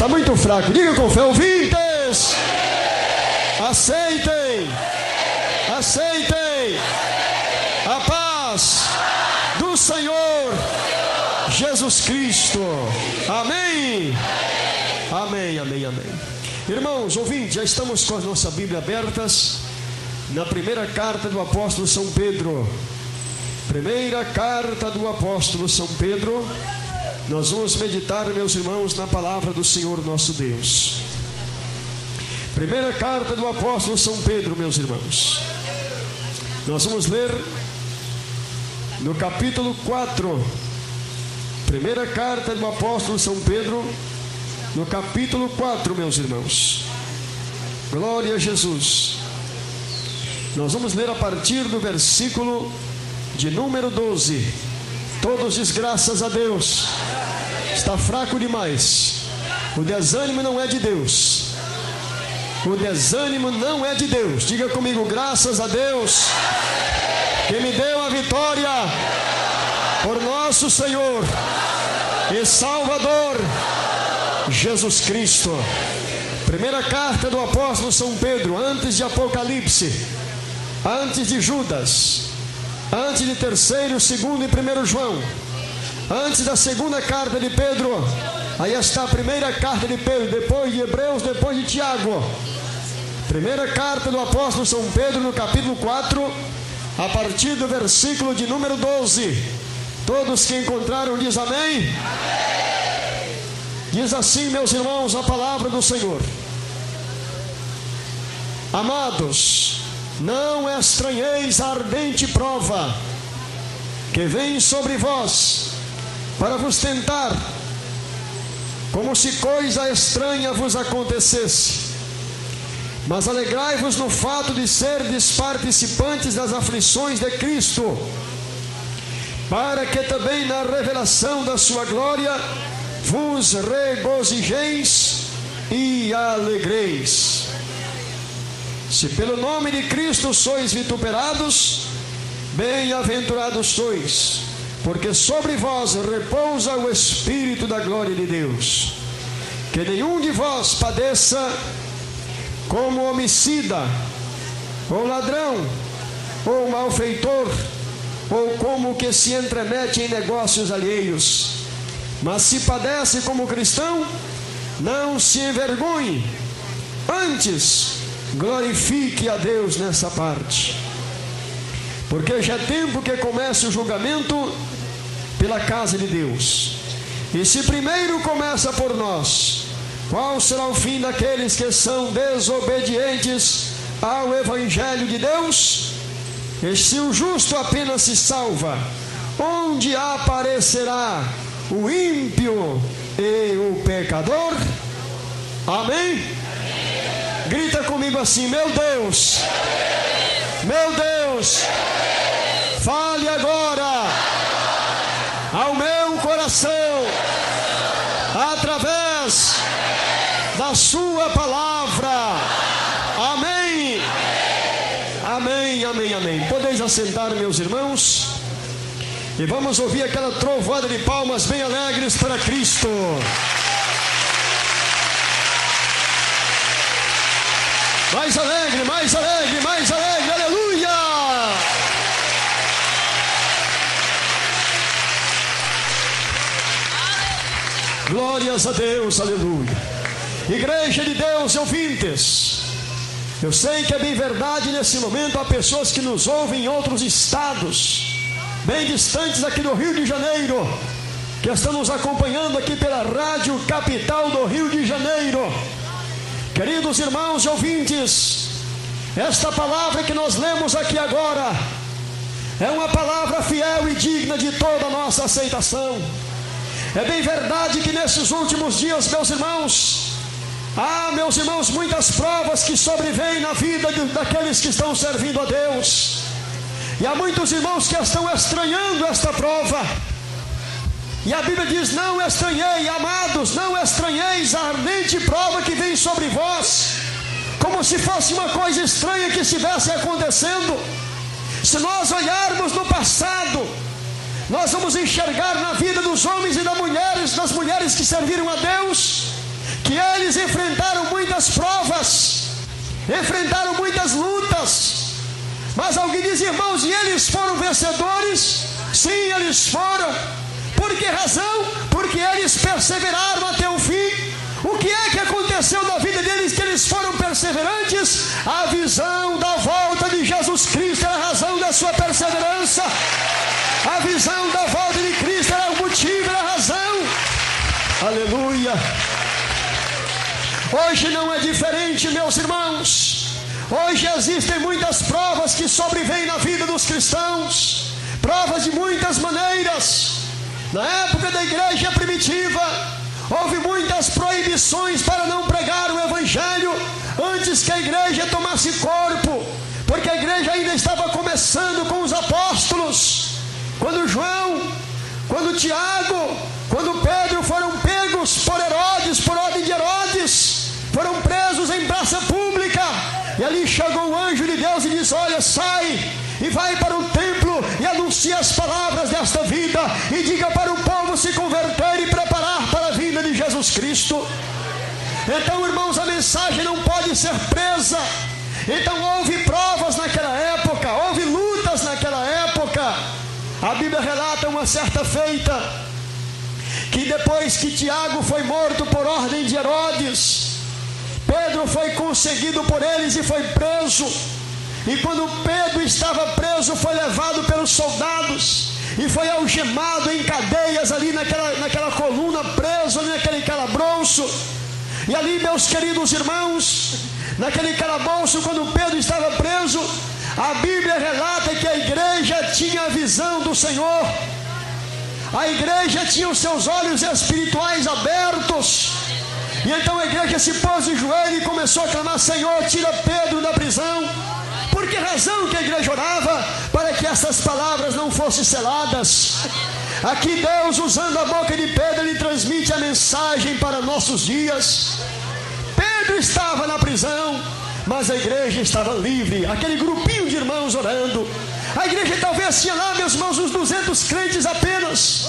Está muito fraco. Diga com fé, ouvintes. Aceitem. Aceitem a paz do Senhor Jesus Cristo. Amém. Amém, amém, amém. Irmãos, ouvintes, já estamos com a nossa Bíblia abertas na primeira carta do apóstolo São Pedro. Primeira carta do apóstolo São Pedro. Nós vamos meditar, meus irmãos, na palavra do Senhor nosso Deus. Primeira carta do apóstolo São Pedro, meus irmãos. Nós vamos ler no capítulo 4. Primeira carta do apóstolo São Pedro, no capítulo 4, meus irmãos. Glória a Jesus. Nós vamos ler a partir do versículo de número 12. Todos diz graças a Deus. Está fraco demais. O desânimo não é de Deus. O desânimo não é de Deus. Diga comigo, graças a Deus que me deu a vitória por nosso Senhor e Salvador Jesus Cristo. Primeira carta do apóstolo São Pedro, antes de Apocalipse, antes de Judas, antes de 3º, 2º e 1º João, antes da segunda carta de Pedro. Aí está a primeira carta de Pedro, depois de Hebreus, depois de Tiago. Primeira carta do apóstolo São Pedro, no capítulo 4, a partir do versículo de número 12. Todos que encontraram diz amém? Amém. Diz assim, meus irmãos, a palavra do Senhor. Amados, não estranheis a ardente prova que vem sobre vós para vos tentar, como se coisa estranha vos acontecesse. Mas alegrai-vos no fato de serdes participantes das aflições de Cristo, para que também na revelação da sua glória vos regozijeis e alegreis. Se pelo nome de Cristo sois vituperados, bem-aventurados sois, porque sobre vós repousa o Espírito da glória de Deus. Que nenhum de vós padeça como homicida, ou ladrão, ou malfeitor, ou como que se entremete em negócios alheios. Mas se padece como cristão, não se envergonhe, antes glorifique a Deus nessa parte. Porque já é tempo que comece o julgamento pela casa de Deus. E se primeiro começa por nós, qual será o fim daqueles que são desobedientes ao Evangelho de Deus? E se o justo apenas se salva, onde aparecerá o ímpio e o pecador? Amém? Grita comigo assim: meu Deus, meu Deus, fale agora ao meu coração, através da sua palavra. Amém. Amém, amém, amém. Podeis assentar, meus irmãos, e vamos ouvir aquela trovoada de palmas bem alegres para Cristo. Mais alegre, mais alegre, mais alegre, aleluia! Glórias a Deus, aleluia. Igreja de Deus, ouvintes, eu sei que é bem verdade, nesse momento há pessoas que nos ouvem em outros estados, bem distantes aqui do Rio de Janeiro, que estão nos acompanhando aqui pela Rádio Capital do Rio de Janeiro. Queridos irmãos e ouvintes, esta palavra que nós lemos aqui agora é uma palavra fiel e digna de toda a nossa aceitação. É bem verdade que nesses últimos dias, meus irmãos, meus irmãos, muitas provas que sobrevêm na vida daqueles que estão servindo a Deus. E há muitos irmãos que estão estranhando esta prova. E a Bíblia diz: não estranhei, amados, não estranheis a ardente prova que vem sobre vós, como se fosse uma coisa estranha que estivesse acontecendo. Se nós olharmos no passado, nós vamos enxergar na vida dos homens e das mulheres que serviram a Deus, que enfrentaram muitas lutas. Mas alguém diz: irmãos, e eles foram vencedores? Sim, eles foram. Por que razão? Porque eles perseveraram até o fim. O que é que aconteceu na vida deles que eles foram perseverantes? A visão da volta de Jesus Cristo era a razão da sua perseverança. A visão da volta de Cristo era o motivo, era a razão. Aleluia. Hoje não é diferente, meus irmãos. Hoje existem muitas provas que sobrevêm na vida dos cristãos. Provas de muitas maneiras. Na época da igreja primitiva, houve muitas proibições para não pregar o evangelho antes que a igreja tomasse corpo, porque a igreja ainda estava começando com os apóstolos. Quando João, quando Tiago, quando Pedro foram pegos por Herodes, por ordem de Herodes, foram presos em praça pública, e ali chegou o anjo de Deus e disse: olha, sai e vai para o templo e anuncia as palavras desta vida, e diga para o povo se converter e preparar para a vinda de Jesus Cristo. Então, irmãos, a mensagem não pode ser presa. Então houve provas naquela época, houve lutas naquela época. A Bíblia relata uma certa feita, que depois que Tiago foi morto por ordem de Herodes, Pedro foi conseguido por eles e foi preso. E quando Pedro estava preso, foi levado pelos soldados e foi algemado em cadeias ali naquela coluna, preso ali naquele calabouço. E ali, meus queridos irmãos, naquele calabouço, quando Pedro estava preso, a Bíblia relata que a igreja tinha a visão do Senhor. A igreja tinha os seus olhos espirituais abertos. E então a igreja se pôs de joelho e começou a clamar: Senhor, tira Pedro da prisão. Por que razão que a igreja orava? Para que essas palavras não fossem seladas. Aqui Deus, usando a boca de Pedro, Ele transmite a mensagem para nossos dias. Pedro estava na prisão, mas a igreja estava livre. Aquele grupinho de irmãos orando. A igreja talvez tinha lá, meus irmãos, uns 200 crentes apenas,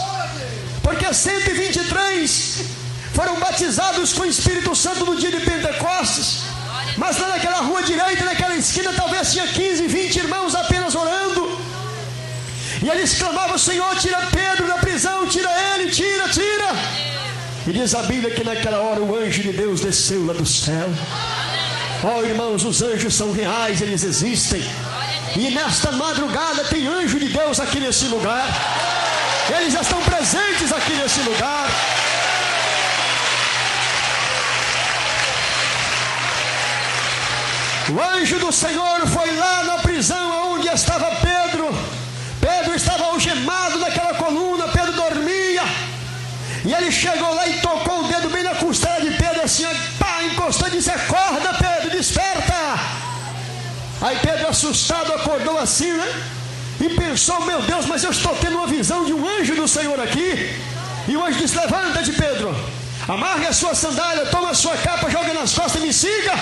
porque 123 foram batizados com o Espírito Santo no dia de Pentecostes. Mas lá naquela rua direita, naquela esquina, talvez tinha 15, 20 irmãos apenas orando. E eles clamavam: Senhor, tira Pedro da prisão, tira ele, tira, tira. E diz a Bíblia que naquela hora o anjo de Deus desceu lá do céu. Oh, irmãos, os anjos são reais, eles existem. E nesta madrugada tem anjo de Deus aqui nesse lugar. Eles já estão presentes aqui nesse lugar. O anjo do Senhor foi lá na prisão onde estava Pedro. Pedro estava algemado naquela coluna, Pedro dormia. E ele chegou lá e tocou o dedo bem na costela de Pedro, assim, pá, encostou e disse: acorda, Pedro, desperta. Aí Pedro, assustado, acordou assim, né? E pensou: meu Deus, mas eu estou tendo uma visão de um anjo do Senhor aqui. E o anjo disse: levanta-te, Pedro, amarre a sua sandália, toma a sua capa, joga nas costas e me siga.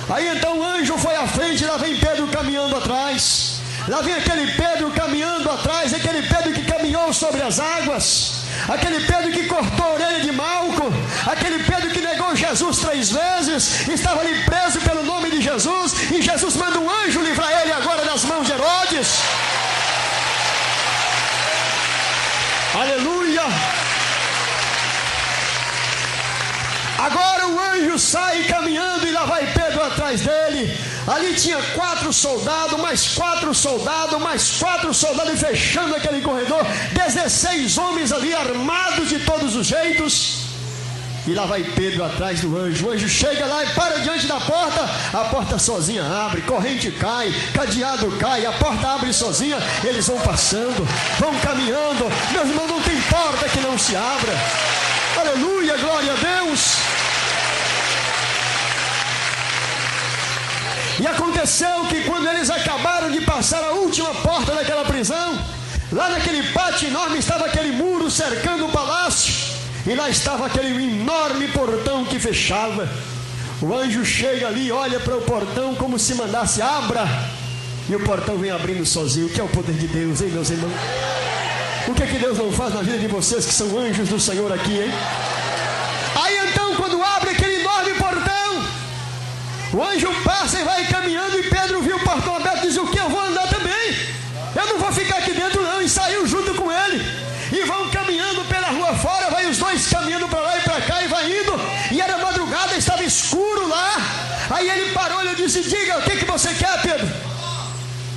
Aí então o anjo foi à frente, e lá vem Pedro caminhando atrás. Lá vem aquele Pedro caminhando atrás, aquele Pedro que caminhou sobre as águas, aquele Pedro que cortou a orelha de Malco, aquele Pedro que negou Jesus 3 vezes, estava ali preso pelo nome de Jesus, e Jesus manda um anjo livrar ele agora das mãos de Herodes. Aleluia! Agora o anjo sai caminhando e lá vai Pedro atrás dele. Ali tinha 4 soldados, mais 4 soldados, mais 4 soldados, e fechando aquele corredor, 16 homens ali armados de todos os jeitos. E lá vai Pedro atrás do anjo. O anjo chega lá e para diante da porta. A porta sozinha abre, corrente cai, cadeado cai, a porta abre sozinha. Eles vão passando, vão caminhando. Meus irmãos, não tem porta que não se abra. Aleluia, glória a Deus. E aconteceu que quando eles acabaram de passar a última porta daquela prisão, lá naquele pátio enorme estava aquele muro cercando o palácio, e lá estava aquele enorme portão que fechava. O anjo chega ali, olha para o portão como se mandasse: abra, e o portão vem abrindo sozinho. O que é o poder de Deus, hein, meus irmãos? O que é que Deus não faz na vida de vocês que são anjos do Senhor aqui, hein? Aí então, quando abre aquele enorme portão, O anjo passa e vai caminhando, e Pedro viu o portão aberto e diz: o que? Eu vou andar também, eu não vou ficar aqui dentro não. E saiu junto com ele, e vão caminhando pela rua fora, vai os dois caminhando para lá e para cá, e vai indo, e era madrugada, estava escuro lá. Aí ele parou e ele disse: diga, o que você quer, Pedro?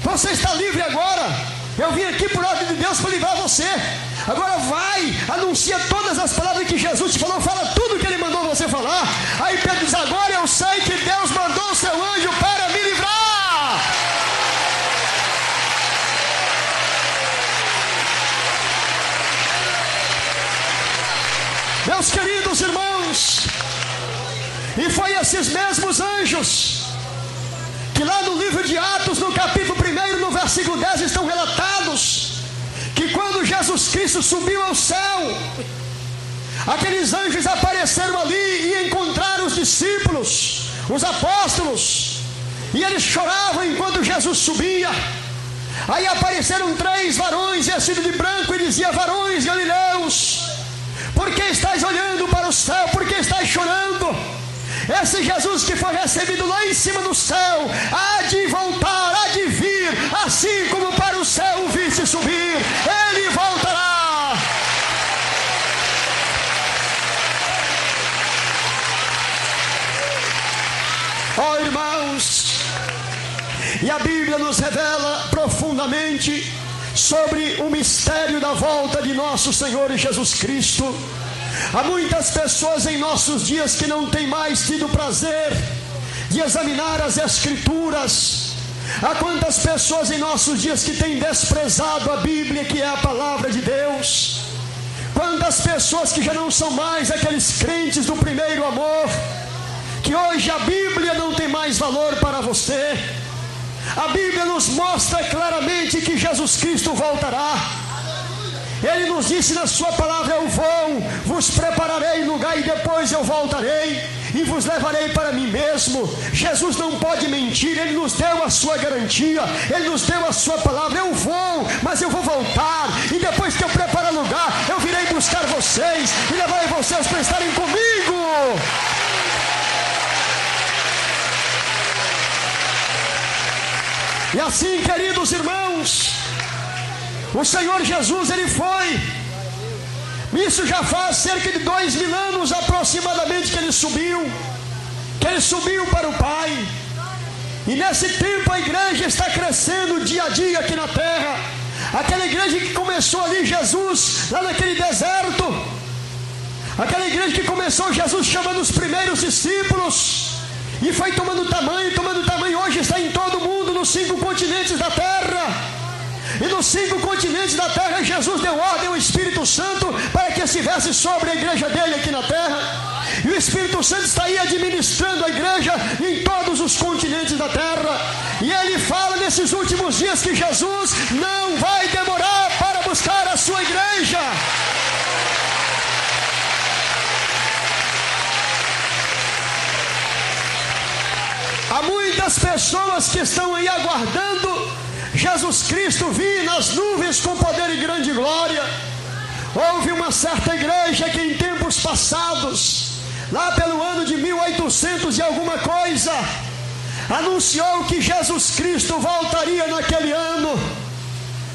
Você está livre agora, eu vim aqui por ordem de Deus para livrar você. Agora vai, anuncia todas as palavras que Jesus te falou, fala tudo que ele mandou você falar. Aí Pedro diz: agora eu sei que Deus mandou o seu anjo para me livrar. Meus queridos irmãos, e foi esses mesmos anjos que lá no livro de Atos, no capítulo 1, no versículo 10, estão relatados que quando Jesus Cristo subiu ao céu, aqueles anjos apareceram ali e encontraram os discípulos, os apóstolos, e eles choravam enquanto Jesus subia. Aí apareceram 3 varões vestidos de branco e dizia: varões galileus, por que estáis olhando para o céu? Por que estáis chorando? Esse Jesus que foi recebido lá em cima do céu, há de voltar, há de vir, assim como para o céu o viste subir, ele voltará. Oh irmãos, e a Bíblia nos revela profundamente sobre o mistério da volta de nosso Senhor Jesus Cristo. Há muitas pessoas em nossos dias que não têm mais tido prazer de examinar as Escrituras. Há quantas pessoas em nossos dias que têm desprezado a Bíblia, que é a palavra de Deus. Quantas pessoas que já não são mais aqueles crentes do primeiro amor, que hoje a Bíblia não tem mais valor para você. A Bíblia nos mostra claramente que Jesus Cristo voltará. Ele nos disse na sua palavra: eu vou, vos prepararei lugar, e depois eu voltarei e vos levarei para mim mesmo. Jesus não pode mentir, ele nos deu a sua garantia, ele nos deu a sua palavra. Eu vou, mas eu vou voltar, e depois que eu preparar lugar, eu virei buscar vocês e levarei vocês para estarem comigo. E assim, queridos irmãos, o Senhor Jesus, ele foi. Isso já faz cerca de 2000 anos aproximadamente que ele subiu para o Pai. E nesse tempo a igreja está crescendo dia a dia aqui na terra. Aquela igreja que começou ali, Jesus, lá naquele deserto. Aquela igreja que começou Jesus chamando os primeiros discípulos, e foi tomando tamanho, hoje está em todo o mundo, nos 5 continentes da terra. E nos 5 continentes da terra, Jesus deu ordem ao Espírito Santo para que estivesse sobre a igreja dele aqui na terra. E o Espírito Santo está aí administrando a igreja em todos os continentes da terra. E ele fala nesses últimos dias que Jesus não vai demorar para buscar a sua igreja. Há muitas pessoas que estão aí aguardando Jesus Cristo vir nas nuvens com poder e grande glória. Houve uma certa igreja que em tempos passados, lá pelo ano de 1800 e alguma coisa, anunciou que Jesus Cristo voltaria naquele ano.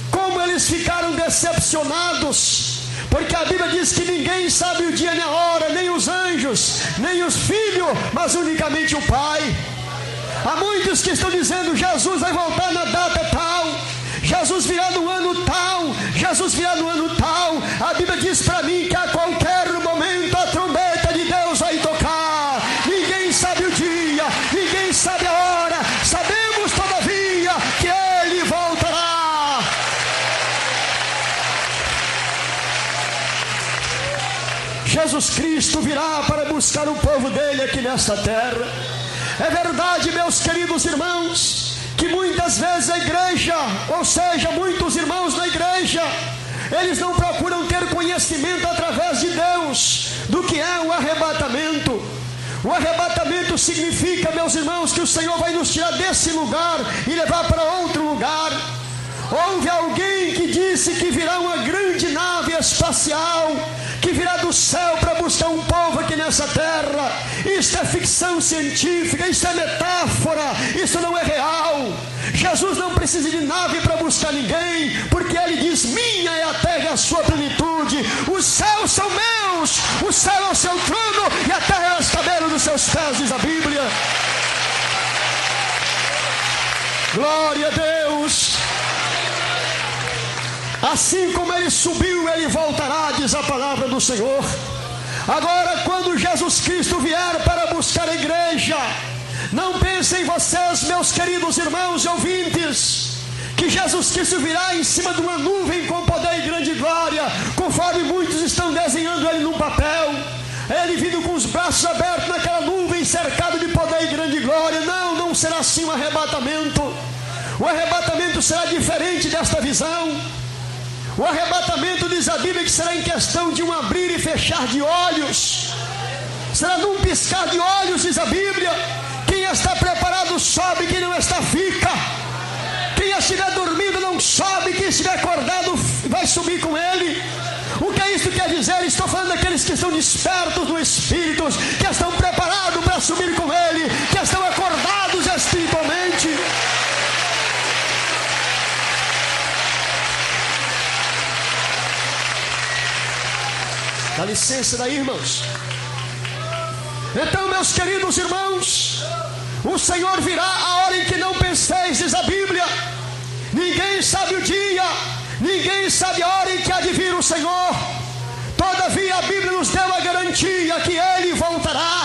Como eles ficaram decepcionados, porque a Bíblia diz que ninguém sabe o dia nem a hora, nem os anjos, nem os filhos, mas unicamente o Pai. Há muitos que estão dizendo: Jesus vai voltar na data tal, Jesus virá no ano tal, Jesus virá no ano tal. A Bíblia diz para mim que a qualquer momento a trombeta de Deus vai tocar. Ninguém sabe o dia, ninguém sabe a hora. Sabemos todavia que Ele voltará. Jesus Cristo virá para buscar o povo dele aqui nesta terra. É verdade, meus queridos irmãos, que muitas vezes a igreja, ou seja, muitos irmãos na igreja, eles não procuram ter conhecimento através de Deus do que é o arrebatamento. O arrebatamento significa, meus irmãos, que o Senhor vai nos tirar desse lugar e levar para outro lugar. Houve alguém que disse que virá uma grande nave espacial que virá do céu para buscar um povo aqui nessa terra. Isso é ficção científica, isso é metáfora, isso não é real. Jesus não precisa de nave para buscar ninguém, porque Ele diz: minha é a terra e a sua plenitude. Os céus são meus, o céu é o seu trono e a terra é os cabelos dos seus pés, diz a Bíblia. Glória a Deus. Assim como Ele subiu, Ele voltará, diz a palavra do Senhor. Agora, quando Jesus Cristo vier para buscar a igreja, não pensem vocês, meus queridos irmãos e ouvintes, que Jesus Cristo virá em cima de uma nuvem com poder e grande glória, conforme muitos estão desenhando Ele num papel. Ele vindo com os braços abertos naquela nuvem, cercado de poder e grande glória. Não, não será assim o arrebatamento. O arrebatamento será diferente desta visão. O arrebatamento, diz a Bíblia, que será em questão de um abrir e fechar de olhos. Será num piscar de olhos, diz a Bíblia. Quem está preparado sobe, quem não está fica. Quem estiver dormindo não sobe, quem estiver acordado vai subir com Ele. O que isso quer dizer? Estou falando daqueles que estão despertos no Espírito, que estão preparados para subir com Ele, que estão acordados espiritualmente. Dá licença daí, irmãos. Então, meus queridos irmãos, o Senhor virá a hora em que não penseis, diz a Bíblia. Ninguém sabe o dia, ninguém sabe a hora em que há de vir o Senhor. Todavia a Bíblia nos deu a garantia que Ele voltará.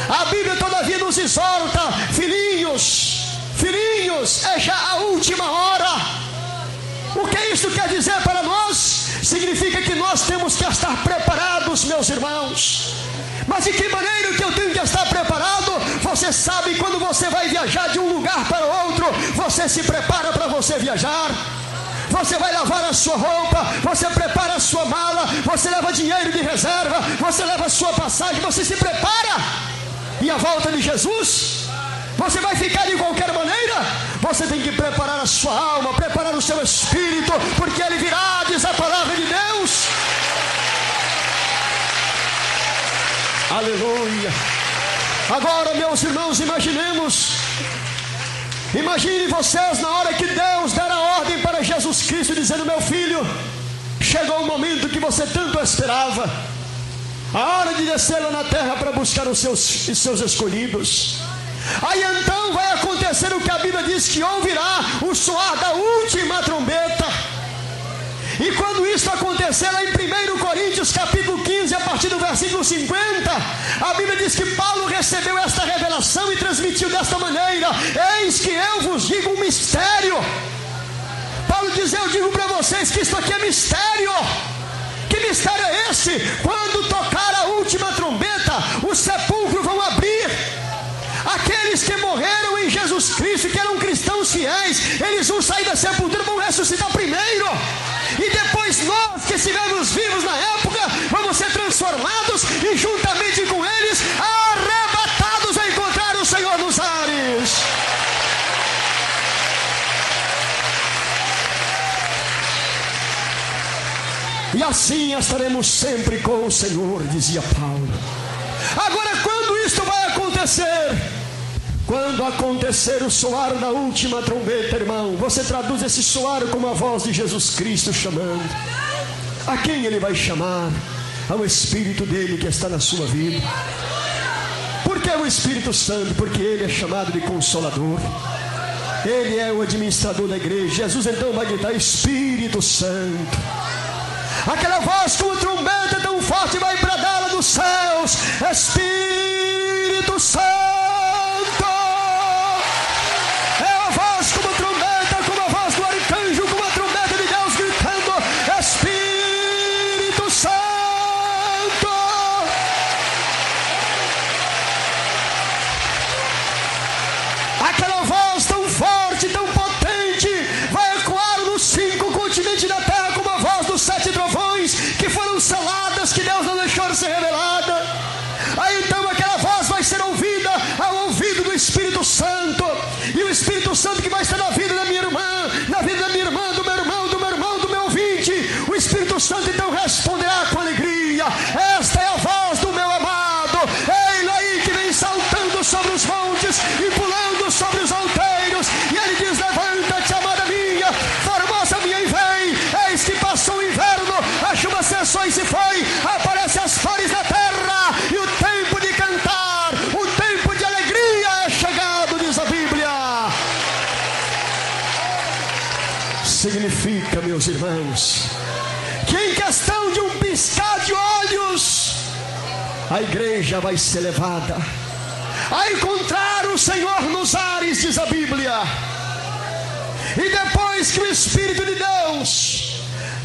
A Bíblia todavia nos exorta: filhinhos, é já a última hora. O que isso quer dizer para nós? Significa que nós temos que estar preparados, meus irmãos. Mas de que maneira que eu tenho que estar preparado? Você sabe, quando você vai viajar de um lugar para outro, você se prepara para você viajar. Você vai lavar a sua roupa, você prepara a sua mala, você leva dinheiro de reserva, você leva a sua passagem, você se prepara. E a volta de Jesus, você vai ficar de qualquer maneira? Você tem que preparar a sua alma, preparar o seu espírito, porque Ele virá, diz a palavra de Deus. Aleluia. Agora, meus irmãos, imagine vocês na hora que Deus der a ordem para Jesus Cristo, dizendo: meu filho, chegou o momento que você tanto esperava, a hora de descer lá na terra para buscar os seus escolhidos. Aí então vai acontecer o que a Bíblia diz, que ouvirá o soar da última trombeta. E quando isso acontecer, lá em 1 Coríntios capítulo 15, a partir do versículo 50, a Bíblia diz que Paulo recebeu esta revelação e transmitiu desta maneira: eis que eu vos digo um mistério. Paulo diz: eu digo para vocês que isso aqui é mistério. Que mistério é esse? Quando tocar a última trombeta, os sepulcros vão abrir. Aqueles que morreram em Jesus Cristo, que eram cristãos fiéis, eles vão sair da sepultura, vão ressuscitar primeiro. E depois nós que estivemos vivos na época, vamos ser transformados e juntamente com eles arrebatados a encontrar o Senhor nos ares. E assim estaremos sempre com o Senhor, dizia Paulo. Agora, quando isto vai acontecer? Quando acontecer o soar da última trombeta, irmão, você traduz esse soar como a voz de Jesus Cristo chamando. A quem Ele vai chamar? Ao Espírito dele que está na sua vida. Por que o Espírito Santo? Porque Ele é chamado de Consolador. Ele é o administrador da igreja. Jesus então vai gritar: Espírito Santo. Aquela voz com trombeta tão forte vai bradar dos céus: Espírito Santo. Saladas que Deus não deixou de ser revelada. Aí então aquela voz vai ser ouvida ao ouvido do Espírito Santo. E o Espírito Santo que vai estar na vida da minha irmã, na vida da minha irmã, do meu irmão, do meu ouvinte. O Espírito Santo então responderá com alegria: sobre os montes e pulando sobre os outeiros. E ele diz: levanta-te, amada minha, formosa minha, e vem. Eis que passou o inverno, a chuva cessou e se foi, aparecem as flores da terra, e o tempo de cantar, o tempo de alegria é chegado, diz a Bíblia. Significa, meus irmãos, que em questão de um piscar de olhos, a igreja vai ser levada a encontrar o Senhor nos ares, diz a Bíblia. E depois que o Espírito de Deus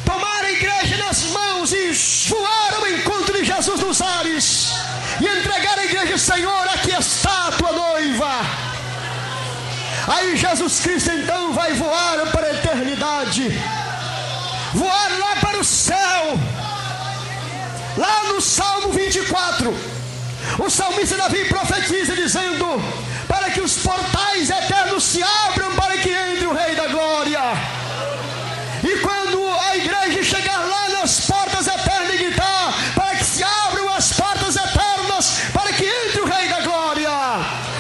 tomar a igreja nas mãos e voar ao encontro de Jesus nos ares e entregar a igreja: Senhor, aqui está a tua noiva. Aí Jesus Cristo então vai voar para a eternidade, voar lá para o céu. Lá no Salmo 24, o salmista Davi profetiza dizendo: para que os portais eternos se abram, para que entre o Rei da Glória. E quando a igreja chegar lá nas portas eternas e gritar: para que se abram as portas eternas, para que entre o Rei da Glória,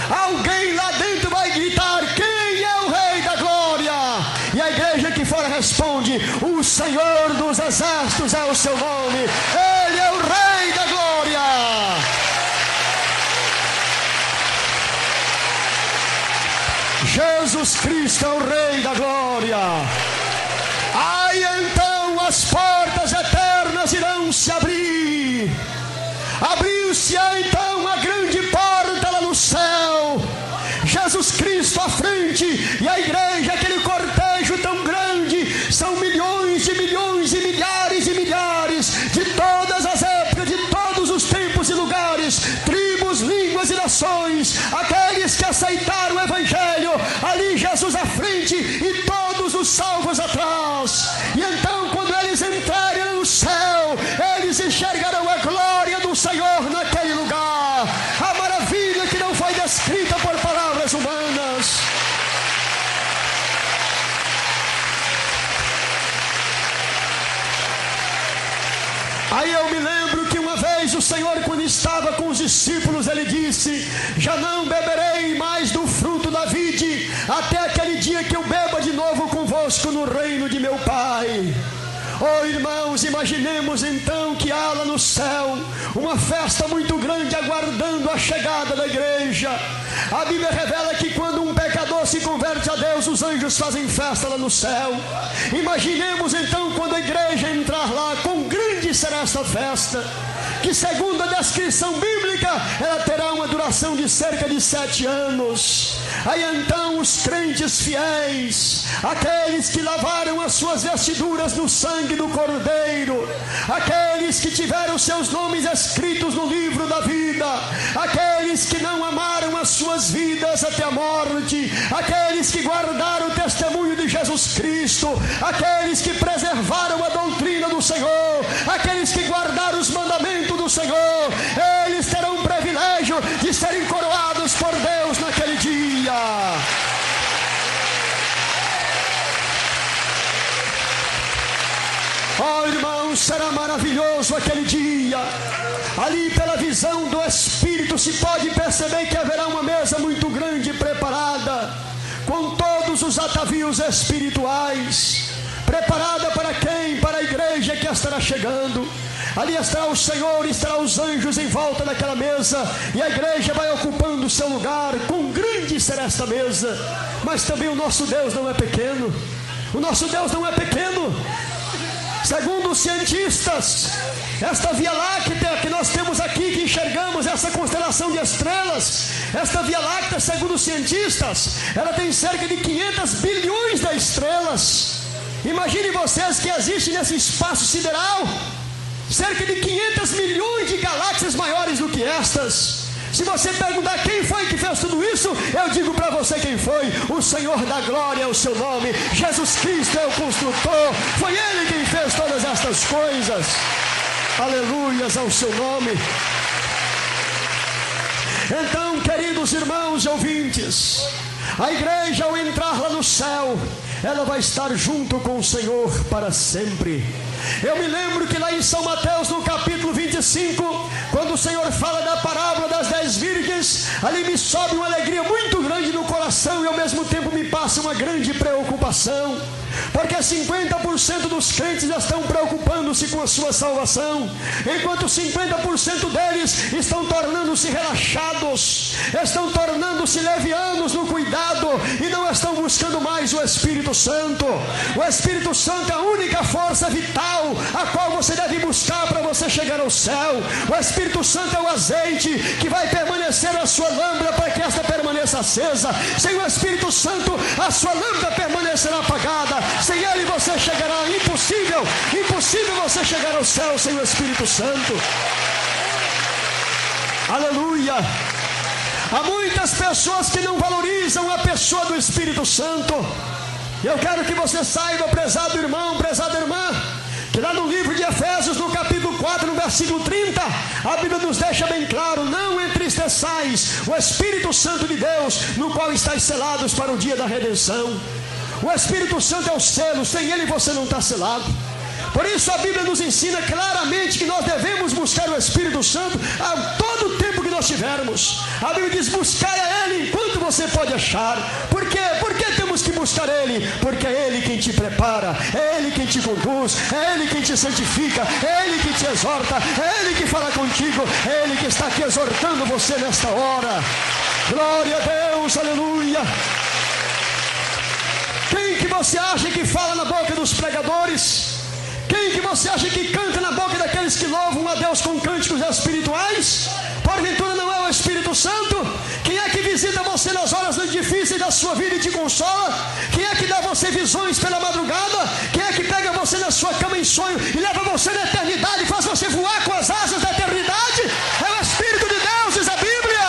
alguém lá dentro vai gritar: quem é o Rei da Glória? E a igreja que fora responde: o Senhor dos Exércitos é o seu nome, Ele é o Rei da Glória. Jesus Cristo é o Rei da Glória. Aí então as portas eternas irão se abrir. Abriu-se então a grande porta lá no céu, Jesus Cristo à frente, e a igreja, aquele cortejo tão grande, são milhões de milhões e milhares de todas as épocas, de todos os tempos e lugares, tribos, línguas e nações, aqueles que aceitaram o Evangelho, ali Jesus à frente e todos os salvos atrás. E então, quando eles entrarem no céu, eles enxergarão a glória do Senhor naquele lugar, a maravilha que não foi descrita por palavras humanas. Aí eu me lembro que uma vez o Senhor, quando estava com os discípulos, ele disse: já não beberei mais do fruto da vide, até aquele dia que eu beba de novo convosco no reino de meu Pai. Oh, irmãos, imaginemos então que há lá no céu uma festa muito grande aguardando a chegada da igreja. A Bíblia revela que quando um pecador se converte a Deus, os anjos fazem festa lá no céu. Imaginemos então quando a igreja entrar lá, quão grande será esta festa, que segundo a descrição bíblica, ela terá uma duração de cerca de 7 anos. Aí então os crentes fiéis, aqueles que lavaram as suas vestiduras no sangue do Cordeiro, aqueles que tiveram seus nomes escritos no livro da vida, aqueles que não amaram as suas vidas até a morte, aqueles que guardaram o testemunho de Jesus Cristo, aqueles que preservaram a doutrina do Senhor, aqueles que guardaram os mandamentos do Senhor, eles terão o privilégio de serem coroados por Deus naquele dia. Oh, irmãos, será maravilhoso aquele dia. Ali pela visão do Espírito se pode perceber que haverá uma mesa muito grande preparada, com todos os atavios espirituais. Preparada para quem? Para a igreja que estará chegando. Ali estará o Senhor, estará os anjos em volta daquela mesa, e a igreja vai ocupando o seu lugar. Quão grande será esta mesa! Mas também o nosso Deus não é pequeno. O nosso Deus não é pequeno. Segundo os cientistas, esta Via Láctea que nós temos aqui, que enxergamos essa constelação de estrelas, esta Via Láctea, segundo os cientistas, ela tem cerca de 500 bilhões de estrelas. Imaginem vocês que existe nesse espaço sideral cerca de 500 milhões de galáxias maiores do que estas. Se você perguntar quem foi que fez tudo isso, eu digo para você quem foi. O Senhor da Glória é o seu nome. Jesus Cristo é o construtor. Foi Ele quem fez todas estas coisas. Aleluias ao seu nome. Então, queridos irmãos e ouvintes, a igreja, ao entrar lá no céu, ela vai estar junto com o Senhor para sempre. Eu me lembro que lá em São Mateus, no capítulo 25, quando o Senhor fala da parábola das 10 virgens, ali me sobe uma alegria muito grande no coração e ao mesmo tempo me passa uma grande preocupação, porque 50% dos crentes estão preocupando-se com a sua salvação, enquanto 50% deles estão tornando-se relaxados, estão tornando-se levianos no cuidado e não estão buscando mais o Espírito Santo. O Espírito Santo é a única força vital a qual você deve buscar para você chegar ao céu. O Espírito Santo é o azeite que vai permanecer na sua lâmpada para que esta permaneça acesa. Sem o Espírito Santo a sua lâmpada permanecerá apagada. Sem ele você chegará, impossível você chegar ao céu sem o Espírito Santo. Aleluia. Há muitas pessoas que não valorizam a pessoa do Espírito Santo. Eu quero que você saiba, prezado irmão, prezada irmã, que lá no livro de Efésios, no capítulo 4, no versículo 30, a Bíblia nos deixa bem claro: não entristeçais o Espírito Santo de Deus, no qual estáis selados para o dia da redenção. O Espírito Santo é o selo, sem ele você não está selado. Por isso a Bíblia nos ensina claramente que nós devemos buscar o Espírito Santo a todo o tempo que nós tivermos. A Bíblia diz: buscai a ele enquanto você pode achar. Por quê? Por que temos que buscar ele? Porque é ele quem te prepara, é ele quem te conduz, é ele quem te santifica, é ele que te exorta, é ele que fala contigo, é ele que está aqui exortando você nesta hora. Glória a Deus, aleluia. Quem que você acha que fala na boca dos pregadores? Quem que você acha que canta na boca daqueles que louvam a Deus com cânticos espirituais? Porventura não é o Espírito Santo? Quem é que visita você nas horas difíceis da sua vida e te consola? Quem é que dá você visões pela madrugada? Quem é que pega você na sua cama em sonho e leva você na eternidade e faz você voar com as asas da eternidade? É o Espírito de Deus, diz a Bíblia.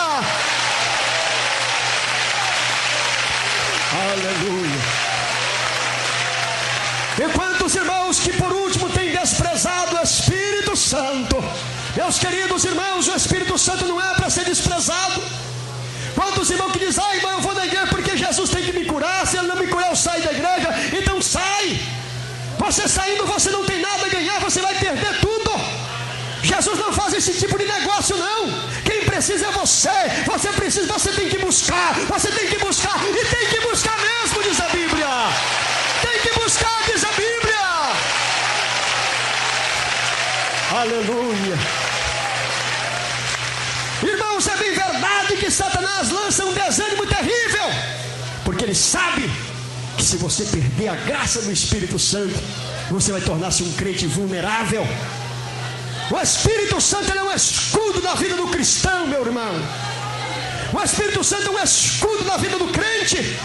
Aleluia. E quantos irmãos que por último têm desprezado o Espírito Santo? Meus queridos irmãos, o Espírito Santo não é para ser desprezado. Quantos irmãos que dizem: ah, irmão, eu vou na igreja porque Jesus tem que me curar, se ele não me curar eu saio da igreja. Então sai. Você saindo você não tem nada a ganhar, você vai perder tudo. Jesus não faz esse tipo de negócio não. Quem precisa é você. Você tem que buscar, e tem que buscar mesmo, diz a Bíblia. Tem que buscar, diz a Bíblia. Aleluia. Irmãos, é bem verdade que Satanás lança um desânimo terrível, porque ele sabe que se você perder a graça do Espírito Santo, você vai tornar-se um crente vulnerável. O Espírito Santo é um escudo na vida do cristão, meu irmão. O Espírito Santo é um escudo na vida do crente.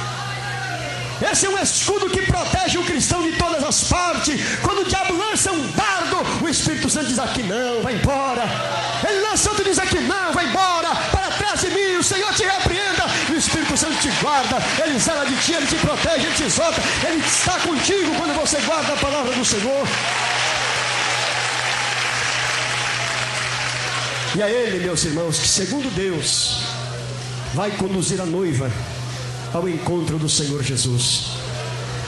Esse é um escudo que protege o cristão de todas as partes. Quando o diabo lança um dardo, o Espírito Santo diz: aqui não, vai embora. Ele lança outro e diz: aqui não, vai embora, para trás de mim, o Senhor te repreenda. E o Espírito Santo te guarda, ele zela de ti, ele te protege, ele te exorta, ele está contigo quando você guarda a palavra do Senhor. E é ele, meus irmãos, que segundo Deus vai conduzir a noiva ao encontro do Senhor Jesus.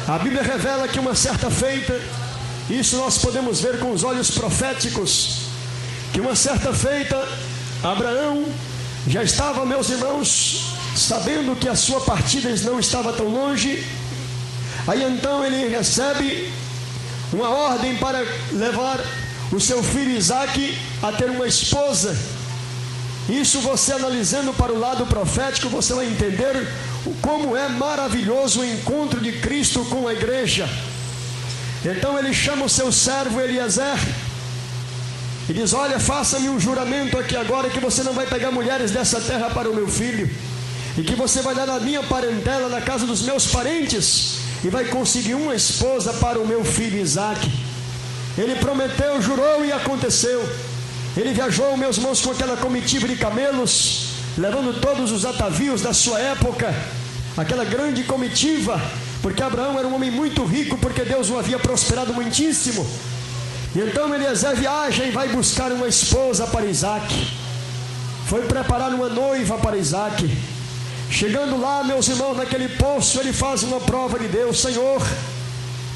A Bíblia revela que uma certa feita, isso nós podemos ver com os olhos proféticos, que uma certa feita Abraão já estava, meus irmãos, sabendo que a sua partida não estava tão longe. Aí então ele recebe uma ordem para levar o seu filho Isaque a ter uma esposa. Isso você analisando para o lado profético, você vai entender como é maravilhoso o encontro de Cristo com a igreja. Então ele chama o seu servo Eliezer e diz: olha, faça-me um juramento aqui agora que você não vai pegar mulheres dessa terra para o meu filho, e que você vai dar na minha parentela, na casa dos meus parentes, e vai conseguir uma esposa para o meu filho Isaque. Ele prometeu, jurou e aconteceu. Ele viajou, meus irmãos, com aquela comitiva de camelos, levando todos os atavios da sua época, aquela grande comitiva, porque Abraão era um homem muito rico, porque Deus o havia prosperado muitíssimo. E então Eliezer viaja e vai buscar uma esposa para Isaque. Foi preparar uma noiva para Isaque. Chegando lá, meus irmãos, naquele poço, ele faz uma prova de Deus: Senhor,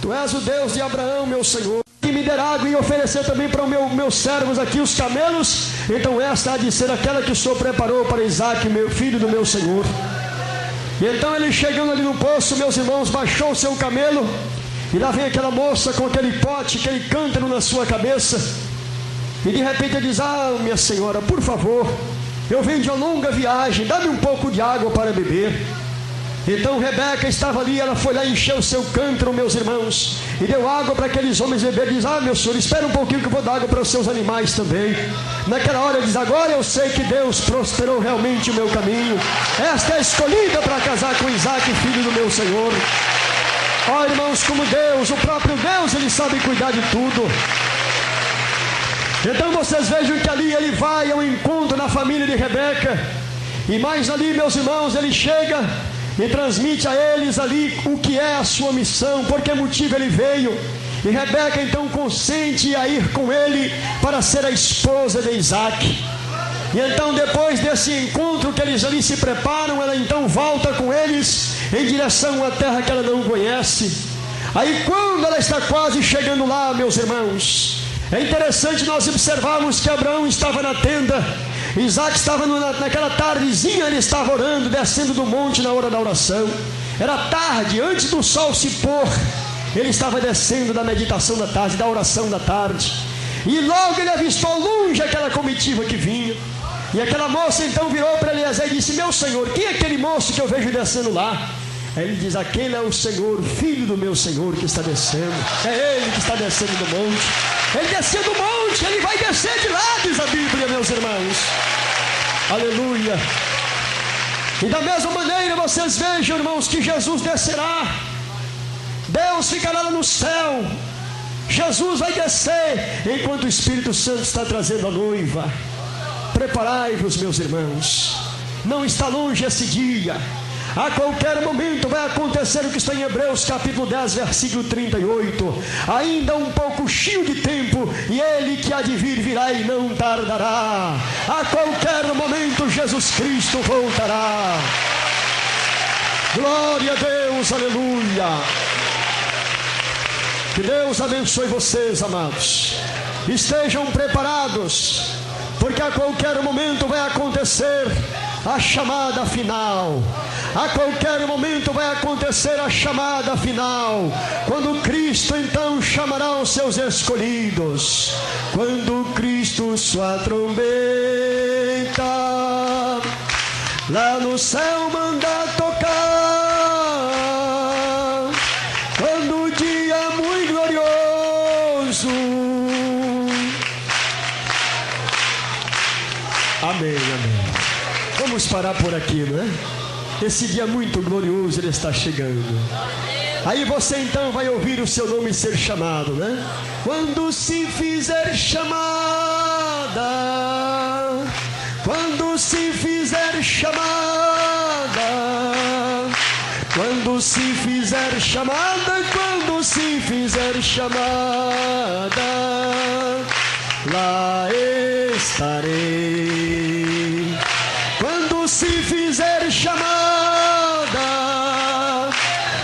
Tu és o Deus de Abraão, meu Senhor. me der água e oferecer também para os meus servos aqui, os camelos, então esta há de ser aquela que o Senhor preparou para Isaque, meu filho do meu Senhor. E então ele, chegando ali no poço, meus irmãos, baixou o seu camelo, e lá vem aquela moça com aquele pote, aquele cântaro na sua cabeça, e de repente ele diz: ah, minha senhora, por favor, eu venho de uma longa viagem, dá-me um pouco de água para beber. Então Rebeca estava ali, ela foi lá, encheu o seu cântaro, meus irmãos, e deu água para aqueles homens beber. Diz: ah, meu senhor, espera um pouquinho que eu vou dar água para os seus animais também. Naquela hora ele diz: agora eu sei que Deus prosperou realmente o meu caminho. Esta é escolhida para casar com Isaque, filho do meu Senhor. Ó, irmãos, como Deus, o próprio Deus, ele sabe cuidar de tudo. Então vocês vejam que ali ele vai ao encontro na família de Rebeca, e mais ali, meus irmãos, ele chega e transmite a eles ali o que é a sua missão, por que motivo ele veio. E Rebeca então consente a ir com ele para ser a esposa de Isaque. E então, depois desse encontro que eles ali se preparam, ela então volta com eles em direção à terra que ela não conhece. Aí quando ela está quase chegando lá, meus irmãos, é interessante nós observarmos que Abraão estava na tenda, Isaque estava naquela tardezinha, ele estava orando, descendo do monte na hora da oração. Era tarde, antes do sol se pôr, ele estava descendo da meditação da tarde, da oração da tarde. E logo ele avistou longe aquela comitiva que vinha. E aquela moça então virou para Eliezer e disse: meu senhor, quem é aquele moço que eu vejo descendo lá? Aí ele diz: aquele é o Senhor, filho do meu Senhor, que está descendo. É ele que está descendo do monte. Ele desceu do monte, ele vai descer de lá, diz a Bíblia, meus irmãos. Aleluia. E da mesma maneira vocês vejam, irmãos, que Jesus descerá. Deus ficará lá no céu. Jesus vai descer, enquanto o Espírito Santo está trazendo a noiva. Preparai-vos, meus irmãos. Não está longe esse dia. A qualquer momento vai acontecer o que está em Hebreus capítulo 10, versículo 38. Ainda um pouco cheio de tempo, e ele que há de vir virá e não tardará. A qualquer momento Jesus Cristo voltará. Glória a Deus, aleluia. Que Deus abençoe vocês, amados. Estejam preparados, porque a qualquer momento vai acontecer a chamada final. A qualquer momento vai acontecer a chamada final, quando Cristo então chamará os seus escolhidos. Quando Cristo sua trombeta lá no céu manda tocar, quando o dia muito glorioso. Amém, amém. Vamos parar por aqui, não é? Esse dia muito glorioso, ele está chegando. Aí você então vai ouvir o seu nome ser chamado, né? Quando se fizer chamada, quando se fizer chamada, quando se fizer chamada, quando se fizer chamada, lá estarei. Quando se fizer chamada,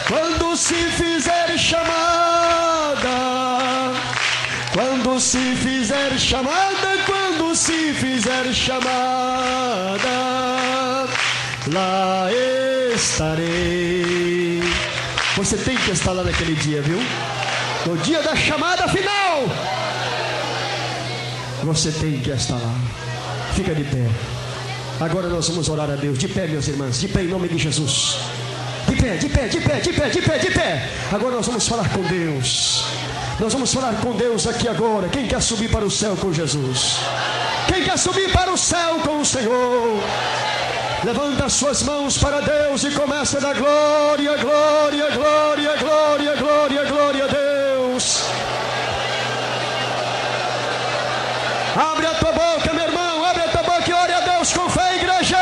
quando se fizer chamada, quando se fizer chamada, quando se fizer chamada, lá estarei. Você tem que estar lá naquele dia, viu? No dia da chamada final, você tem que estar lá. Fica de pé. Agora nós vamos orar a Deus. De pé, meus irmãos, de pé em nome de Jesus. De pé, de pé, de pé, de pé, de pé, de pé. Agora nós vamos falar com Deus. Nós vamos falar com Deus aqui agora. Quem quer subir para o céu com Jesus? Quem quer subir para o céu com o Senhor? Levanta as suas mãos para Deus e começa a dar glória, glória, glória, glória, glória, glória a Deus. Abre a tua boca, meu irmão, abre a tua boca e ore a Deus com fé, igreja.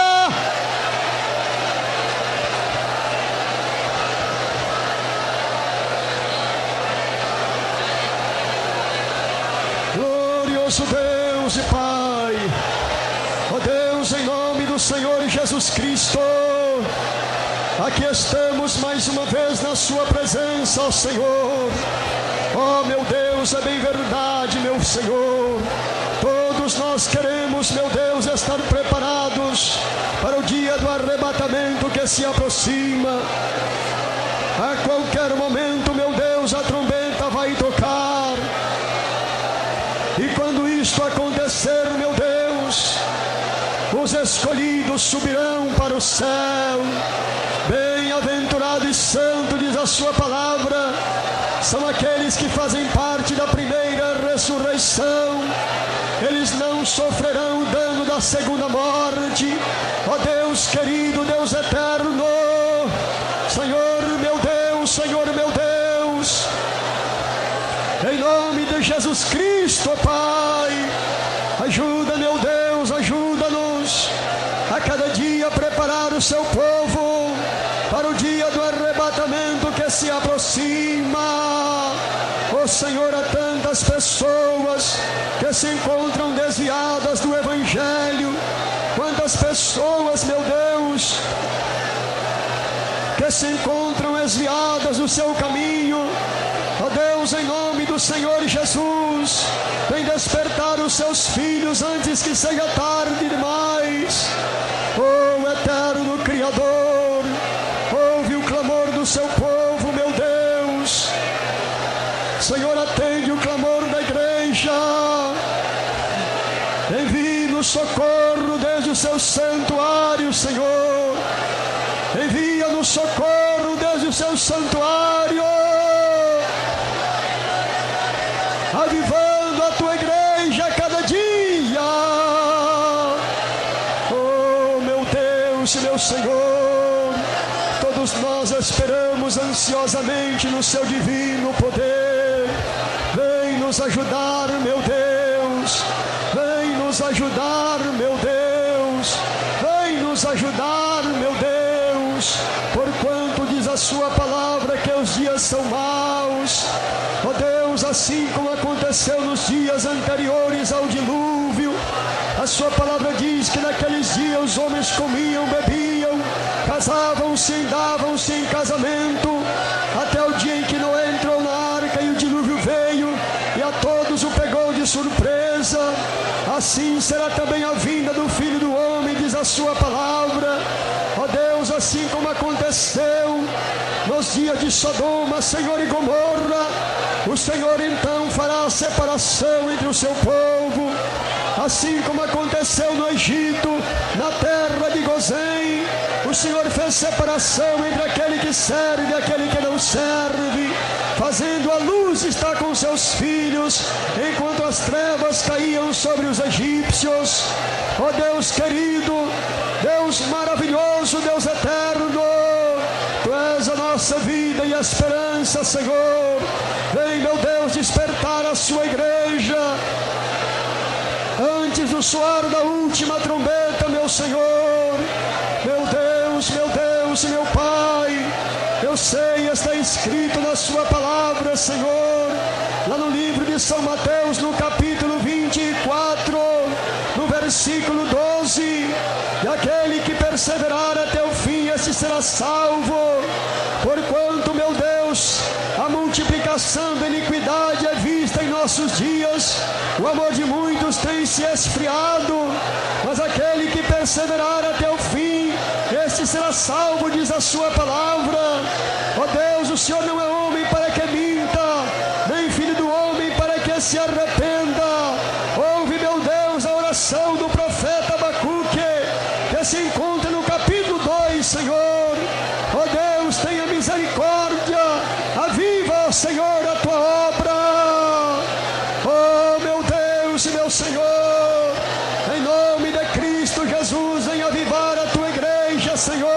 Glorioso Deus e Pai, ó Deus, em nome do Senhor Jesus Cristo, aqui estamos mais uma vez na sua presença, ó Senhor. Ó meu Deus, Deus, é bem verdade, meu Senhor. Todos nós queremos, meu Deus, estar preparados para o dia do arrebatamento que se aproxima. A qualquer momento, meu Deus, a trombeta vai tocar. E quando isto acontecer, meu Deus, os escolhidos subirão para o céu. Bem-aventurado e santo, diz a sua palavra, são aqueles que fazem parte da primeira ressurreição. Eles não sofrerão o dano da segunda morte. Ó Deus querido, Deus eterno, Senhor meu Deus, Senhor meu Deus, em nome de Jesus Cristo, Pai, ajuda, meu Deus, ajuda-nos a cada dia preparar o seu povo para o dia do arrebatamento que se aproxima. Ó Senhor, há tantas pessoas que se encontram desviadas do Evangelho. Quantas pessoas, meu Deus, que se encontram desviadas do seu caminho. Ó Deus, em nome do Senhor Jesus, vem despertar os seus filhos antes que seja tarde demais. Ó eterno Criador, ouve o clamor do seu povo, meu Deus. Senhor, atende o clamor da igreja. Envie-nos socorro desde o seu santuário, Senhor. Envia-nos socorro desde o seu santuário, avivando a tua igreja a cada dia. Oh, meu Deus e meu Senhor, todos nós esperamos ansiosamente no seu divino poder. Vem nos ajudar, meu Deus. Vem nos ajudar, meu Deus. Vem nos ajudar, meu Deus. Porquanto diz a sua palavra que os dias são maus. Ó Deus, assim como aconteceu nos dias anteriores ao dilúvio, a sua palavra diz que naqueles dias os homens comiam, bebiam, casavam-se, davam-se em casamento, até o dia em que Noé entrou na arca e o dilúvio veio e a todos o pegou de surpresa. Assim será também a vinda do Filho do Homem, diz a sua palavra. Ó Deus, assim como aconteceu nos dias de Sodoma, Senhor, e Gomorra, o Senhor então fará a separação entre o seu povo, assim como aconteceu no Egito, na terra de Gozém. O Senhor fez separação entre aquele que serve e aquele que não serve, fazendo a luz estar com seus filhos, enquanto as trevas caíam sobre os egípcios. Ó Deus querido, Deus maravilhoso, Deus eterno, Tu és a nossa vida e a esperança, Senhor. Vem, meu Deus, despertar a sua igreja antes do soar da última trombeta, meu Senhor. Meu Deus, meu Deus e meu Pai, eu sei, está escrito na sua palavra, Senhor, lá no livro de São Mateus, no capítulo 24, no versículo 12, e aquele que perseverar até o fim, esse será salvo. Porquanto, meu Deus, a multiplicação da iniquidade é vista em nossos dias, o amor de muitos tem se esfriado, mas aquele que perseverar até o fim, esse será salvo, diz a sua palavra. Ó Deus, o Senhor não é homem para que minta, nem filho do homem para que se arrependa. Ouve, meu Deus, a oração do profeta Abacuque, que se encontra no capítulo 2, Senhor. Ó Deus, tenha misericórdia, aviva, Senhor, a tua obra. Oh, meu Deus e meu Senhor, em nome de Cristo Jesus, em avivar a tua igreja, Senhor.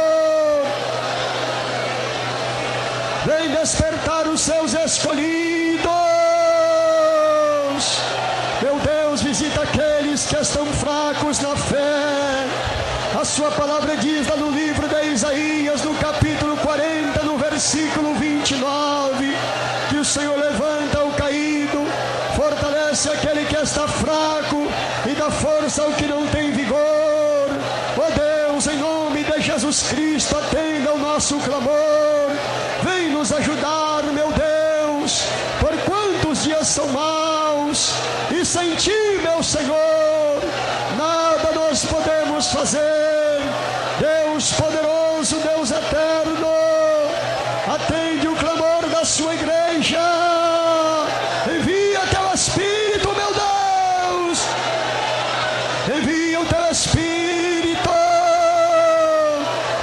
Vem despertar os seus escolhidos. Meu Deus, visita aqueles que estão fracos na fé. A sua palavra diz lá no livro de Isaías, no capítulo 40, no versículo 29, que o Senhor levanta o caído, fortalece aquele que está fraco e dá força ao que não tem vigor. Ó Deus, em nome de Jesus Cristo, atenda o nosso clamor. Vem nos ajudar, meu Deus, por quantos dias dias são maus, e sem ti, meu Senhor, nada nós podemos fazer. Deus poderoso, Deus eterno, atende o clamor da sua igreja. Envia teu Espírito, meu Deus. Envia o teu Espírito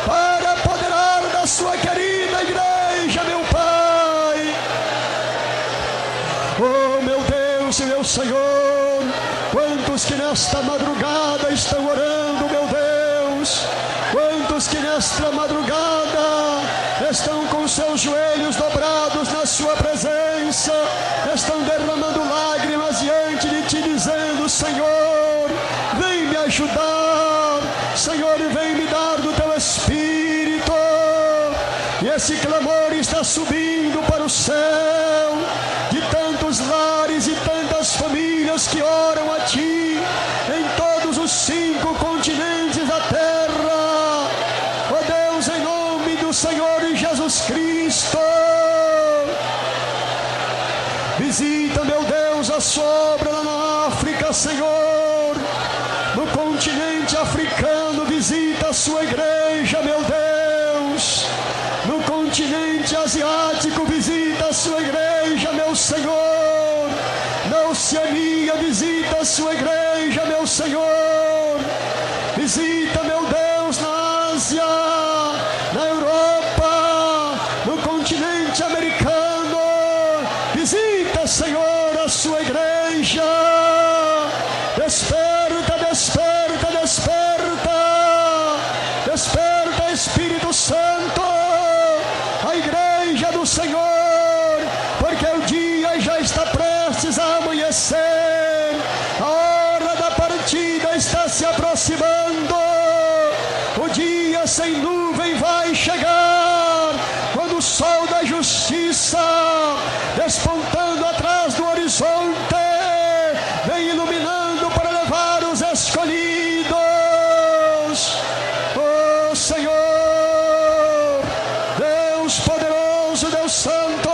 para apoderar da sua querida igreja, meu Pai. Oh, meu Deus e meu Senhor, quantos que nesta madrugada estão orando, meu Deus. Quantos que nesta madrugada estão com seus joelhos dobrados na sua presença, estão derramando lágrimas diante de ti, dizendo: Senhor, vem me ajudar, Senhor, vem me dar do teu Espírito. E esse clamor está subindo para o céu, de tantos lares e tantas famílias que oram a ti em todos os 5 continentes da terra. Senhor Jesus Cristo, visita, meu Deus, a sobra lá na África, Senhor, no continente africano, visita a sua igreja, meu Deus, no continente asiático, visita a sua igreja, meu Senhor, na Oceania, visita a sua igreja, meu Senhor, visita, meu Deus, na Ásia, na Europa, no continente americano, visita, Senhor, a sua igreja. Desperta, desperta, desperta, desperta, Espírito Santo, a igreja do Senhor, porque o dia já está prestes a amanhecer, a hora da partida está se aproximando, o dia sem nuvem vai chegar, quando o sol da justiça, despontando atrás do horizonte, vem iluminando para levar os escolhidos. Oh Senhor, Deus poderoso, Deus santo,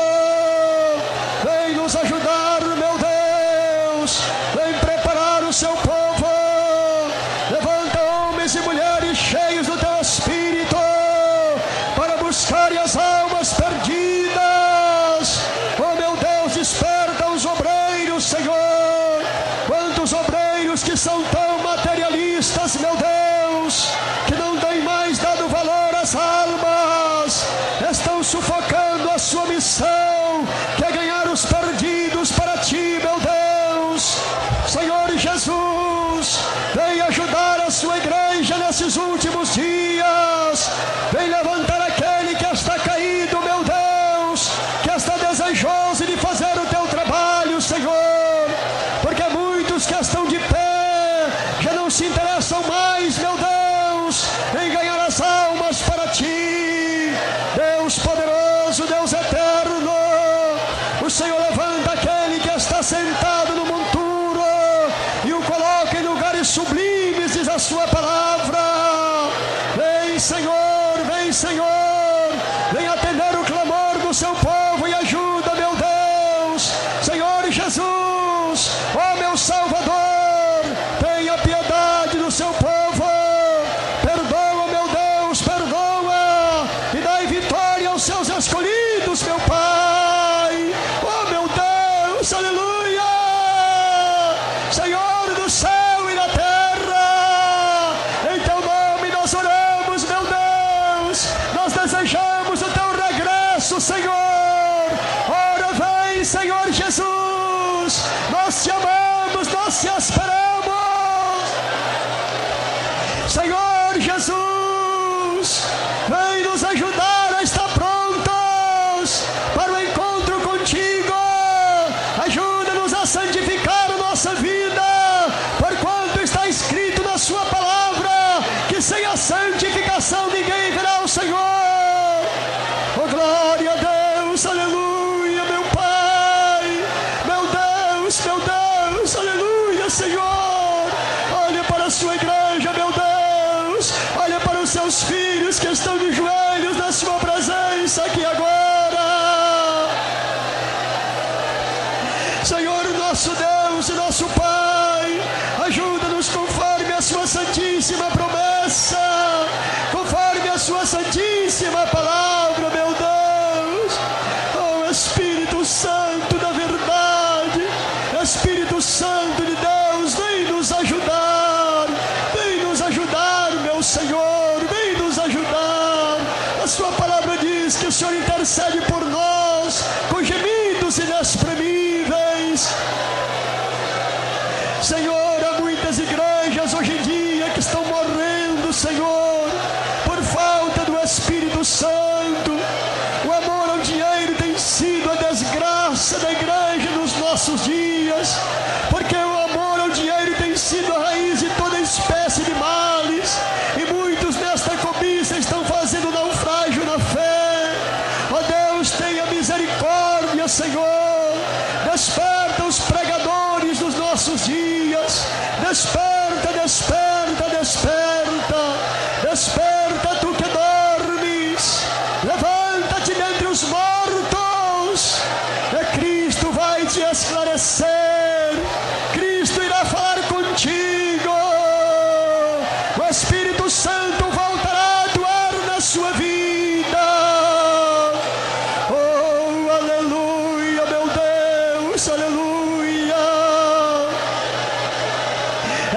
vem nos ajudar, meu Deus, vem preparar o seu povo, levanta homens e mulheres cheios do teu Espírito, buscarem as almas perdidas. Oh meu Deus, desperta os obreiros, Senhor. Quantos obreiros que são tão materialistas, meu Deus, que não têm mais dado valor às almas, estão sufocando a sua missão, que é ganhar os perdidos para ti, meu Deus. Senhor Jesus, vem ajudar a sua igreja nesses últimos dias, vem levantar aquele que está caído, meu Deus, que está desejoso de fazer o teu trabalho, Senhor, porque muitos que estão de pé já não se interessam mais, meu Deus, em ganhar as almas para ti. Deus poderoso, Deus eterno, o Senhor levanta aquele que está sentado no monturo e o coloca em lugares sublimes, diz a sua palavra. Vem, Senhor, vem, Senhor, vem atender o clamor do seu povo e ajuda, meu Deus. Senhor Jesus, ó meu Salvador, tenha piedade do seu povo, perdoa, meu Deus, perdoa, e dai vitória aos seus escolhidos, meu Pai. Ó meu Deus, aleluia, Senhor do céu e da terra, em teu nome nós oramos, meu Deus, nós desejamos o teu regresso, Senhor. Ora vem, Senhor Jesus, nós te amamos, nós te esperamos, Senhor Jesus, vem nos ajudar a estar prontos para o encontro contigo, ajuda-nos a santificar a nossa vida, porquanto está escrito na sua palavra que sem a santificação ninguém verá o Senhor. Oh, glória a Deus, aleluia, meu Pai, meu Deus, aleluia, Senhor. Olha para a sua igreja, meu Deus, olha para os seus filhos que estão de joelhos na sua presença aqui agora, Senhor. sua santíssima palavra, meu Deus. Oh, Espírito Santo da verdade, Espírito Santo de Deus, vem nos ajudar, meu Senhor, vem nos ajudar. A sua palavra diz que o Senhor intercede por nós com gemidos inexprimíveis. Senhor, há muitas igrejas hoje em dia que estão morrendo, Senhor, por falta do Espírito Santo. O amor ao dinheiro tem sido a desgraça da igreja nos nossos dias, porque o amor ao dinheiro tem sido a raiz de toda espécie de males, e muitos nesta cobiça estão fazendo naufrágio na fé. Ó Deus, tenha misericórdia, Senhor. Desperta os pregadores dos nossos dias. Desperta, desperta, desperta. Desperta, tu que dormes. Levanta-te dentre os mortos. E Cristo vai te esclarecer. Cristo irá falar contigo. O Espírito Santo voltará a atuar na sua vida. Oh, aleluia, meu Deus, aleluia.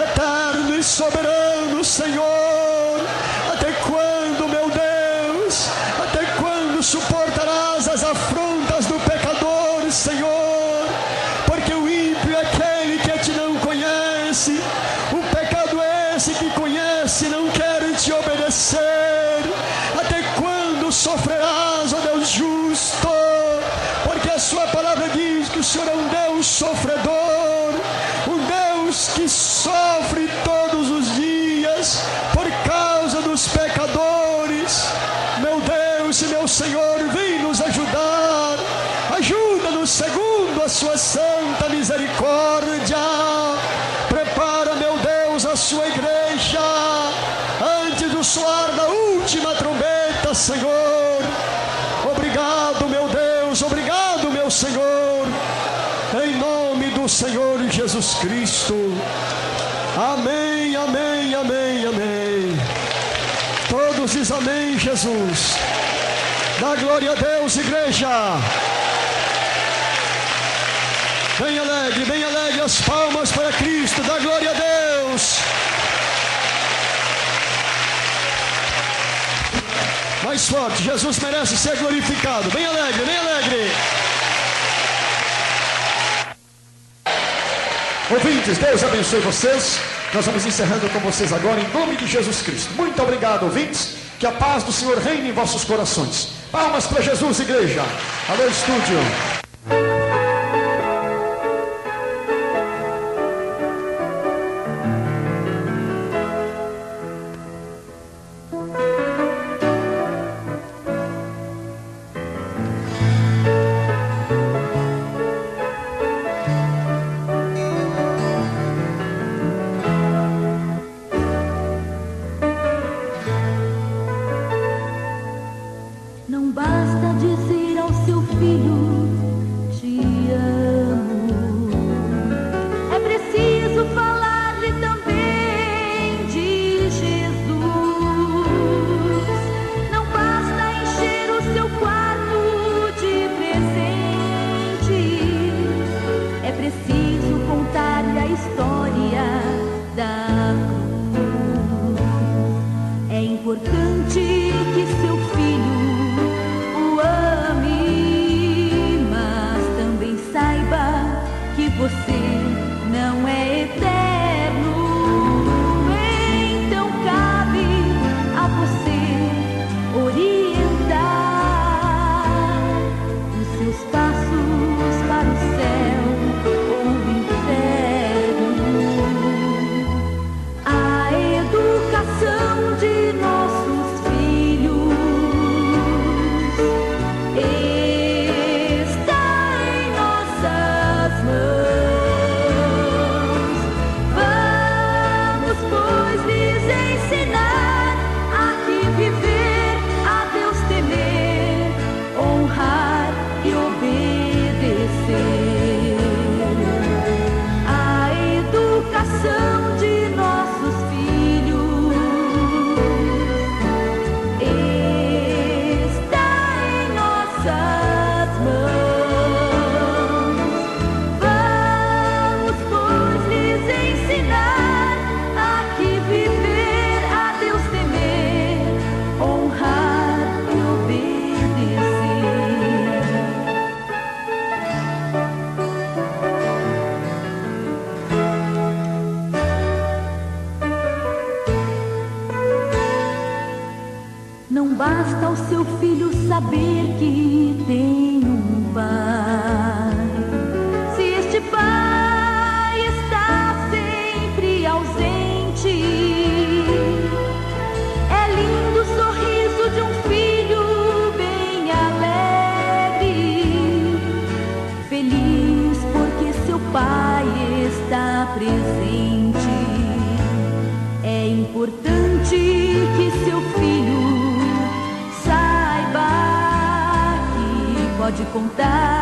Eterno e soberano Senhor, até quando, meu Deus, até quando suportarás as afrontas do pecador, Senhor? Porque o ímpio é aquele que te não conhece. O pecado é esse que conhece, não quer te obedecer. Até quando sofrerás, ó Deus justo? Porque a sua palavra diz que o Senhor é um Deus sofredor, um Deus que sofre todos os dias por causa dos pecadores. Meu Deus e meu Senhor, vem nos ajudar. Ajuda-nos segundo a sua santa misericórdia. Prepara, meu Deus, a sua igreja antes do soar da última trombeta, Senhor. Obrigado, meu Deus, obrigado, meu Senhor, em nome do Senhor Jesus Cristo. Amém, amém, amém, amém. Todos dizem amém, Jesus. Dá glória a Deus, igreja. Bem alegre as palmas para Cristo. Dá glória a Deus. Mais forte, Jesus merece ser glorificado. Bem alegre, bem alegre. Ouvintes, Deus abençoe vocês. Nós vamos encerrando com vocês agora em nome de Jesus Cristo. Muito obrigado, ouvintes. Que a paz do Senhor reine em vossos corações. Palmas para Jesus, igreja. Alô, estúdio. Não basta dizer ao seu filho, te amo. É preciso falar-lhe também de Jesus. Não basta encher o seu quarto de presentes. É preciso contar-lhe a história da cruz. É importante que seu filho você não é eterno, então cabe a você orientar os seus passos para o céu ou o inferno. A educação de nossos filhos está em nossas mãos. Não basta ao seu filho saber que tem um pai. Se este pai está sempre ausente, é lindo o sorriso de um filho bem alegre, feliz porque seu pai está presente. É importante que seu filho pode contar